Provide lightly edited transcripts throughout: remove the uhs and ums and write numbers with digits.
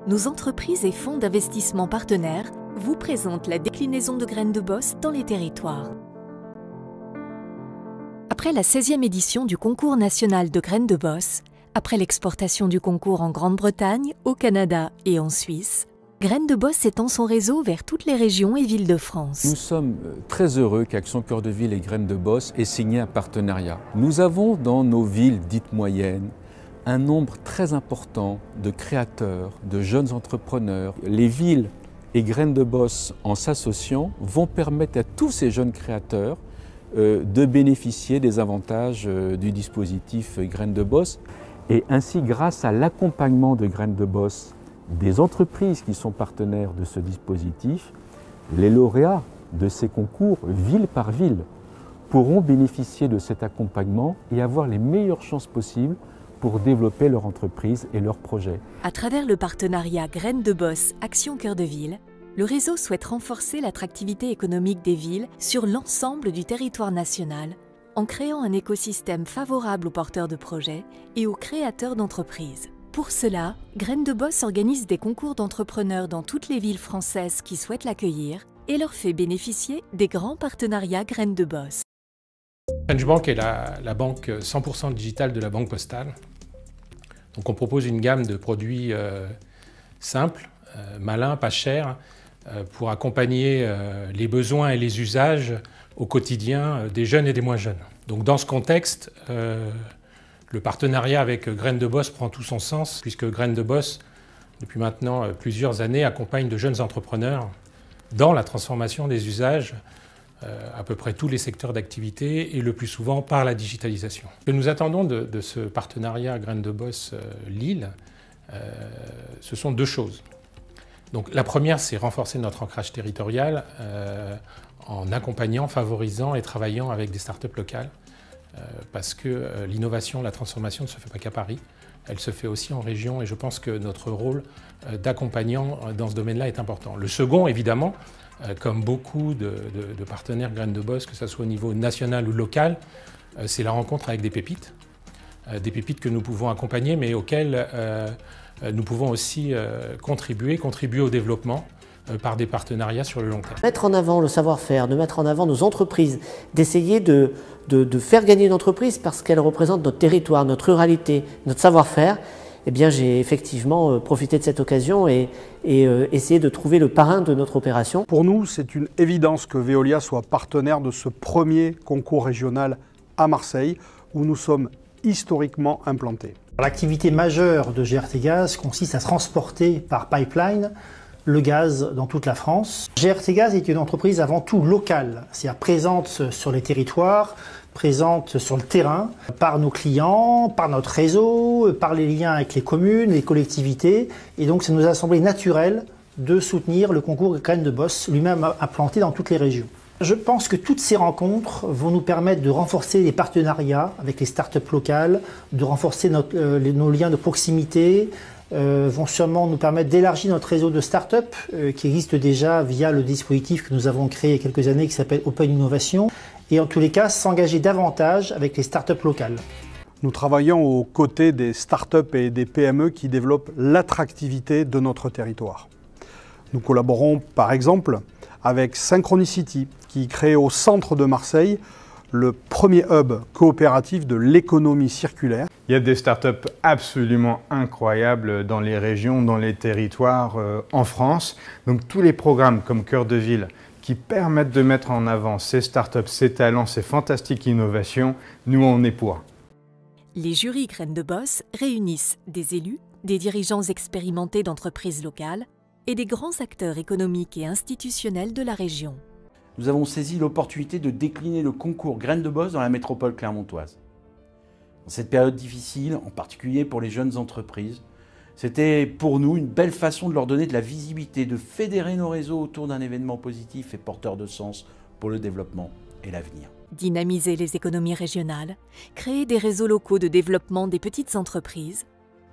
nos entreprises et fonds d'investissement partenaires vous présentent la déclinaison de Graines de Boss dans les territoires. Après la 16e édition du concours national de Graines de Boss, après l'exportation du concours en Grande-Bretagne, au Canada et en Suisse, Graines de Boss étend son réseau vers toutes les régions et villes de France. Nous sommes très heureux qu'Action Cœur de Ville et Graines de Boss aient signé un partenariat. Nous avons dans nos villes dites moyennes un nombre très important de créateurs, de jeunes entrepreneurs. Les villes et Graines de Boss, en s'associant, vont permettre à tous ces jeunes créateurs de bénéficier des avantages du dispositif Graines de Boss. Et ainsi, grâce à l'accompagnement de Graines de Boss, des entreprises qui sont partenaires de ce dispositif, les lauréats de ces concours, ville par ville, pourront bénéficier de cet accompagnement et avoir les meilleures chances possibles pour développer leur entreprise et leurs projets. À travers le partenariat Graines de Boss Action Cœur de Ville, le réseau souhaite renforcer l'attractivité économique des villes sur l'ensemble du territoire national en créant un écosystème favorable aux porteurs de projets et aux créateurs d'entreprises. Pour cela, Graines de Boss organise des concours d'entrepreneurs dans toutes les villes françaises qui souhaitent l'accueillir et leur fait bénéficier des grands partenariats Graines de Boss. French Bank est la banque 100% digitale de la Banque Postale. Donc on propose une gamme de produits simples, malins, pas chers, pour accompagner les besoins et les usages au quotidien des jeunes et des moins jeunes. Donc dans ce contexte, le partenariat avec Graines de Boss prend tout son sens, puisque Graines de Boss, depuis maintenant plusieurs années, accompagne de jeunes entrepreneurs dans la transformation des usages à peu près tous les secteurs d'activité et le plus souvent par la digitalisation. Ce que nous attendons de ce partenariat Graines de Boss Lille, ce sont deux choses. Donc, la première, c'est renforcer notre ancrage territorial en accompagnant, favorisant et travaillant avec des startups locales parce que l'innovation, la transformation ne se fait pas qu'à Paris, elle se fait aussi en région et je pense que notre rôle d'accompagnant dans ce domaine-là est important. Le second, évidemment, comme beaucoup de partenaires Graines de Boss, que ce soit au niveau national ou local, c'est la rencontre avec des pépites que nous pouvons accompagner, mais auxquelles nous pouvons aussi contribuer au développement par des partenariats sur le long terme. Mettre en avant le savoir-faire, de mettre en avant nos entreprises, d'essayer de faire gagner une entreprise parce qu'elle représente notre territoire, notre ruralité, notre savoir-faire, eh bien j'ai effectivement profité de cette occasion et essayé de trouver le parrain de notre opération. Pour nous, c'est une évidence que Veolia soit partenaire de ce premier concours régional à Marseille, où nous sommes historiquement implantés. L'activité majeure de GRT Gaz consiste à transporter par pipeline le gaz dans toute la France. GRT Gaz est une entreprise avant tout locale, c'est-à-dire présente sur les territoires, présente sur le terrain, par nos clients, par notre réseau, par les liens avec les communes, les collectivités. Et donc ça nous a semblé naturel de soutenir le concours Graines de Boss, lui-même implanté dans toutes les régions. Je pense que toutes ces rencontres vont nous permettre de renforcer les partenariats avec les startups locales, de renforcer nos liens de proximité, vont sûrement nous permettre d'élargir notre réseau de startups qui existe déjà via le dispositif que nous avons créé il y a quelques années qui s'appelle Open Innovation et en tous les cas s'engager davantage avec les startups locales. Nous travaillons aux côtés des startups et des PME qui développent l'attractivité de notre territoire. Nous collaborons par exemple avec Synchronicity qui crée au centre de Marseille le premier hub coopératif de l'économie circulaire. Il y a des startups absolument incroyables dans les régions, dans les territoires en France. Donc tous les programmes comme Cœur de Ville qui permettent de mettre en avant ces startups, ces talents, ces fantastiques innovations, nous on est pour. Les jurys Graines de Boss réunissent des élus, des dirigeants expérimentés d'entreprises locales et des grands acteurs économiques et institutionnels de la région. Nous avons saisi l'opportunité de décliner le concours Graines de Boss dans la métropole clermontoise. Dans cette période difficile, en particulier pour les jeunes entreprises, c'était pour nous une belle façon de leur donner de la visibilité, de fédérer nos réseaux autour d'un événement positif et porteur de sens pour le développement et l'avenir. Dynamiser les économies régionales, créer des réseaux locaux de développement des petites entreprises,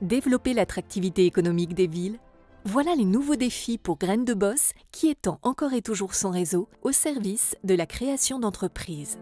développer l'attractivité économique des villes, voilà les nouveaux défis pour Graines de Boss qui étend encore et toujours son réseau au service de la création d'entreprises.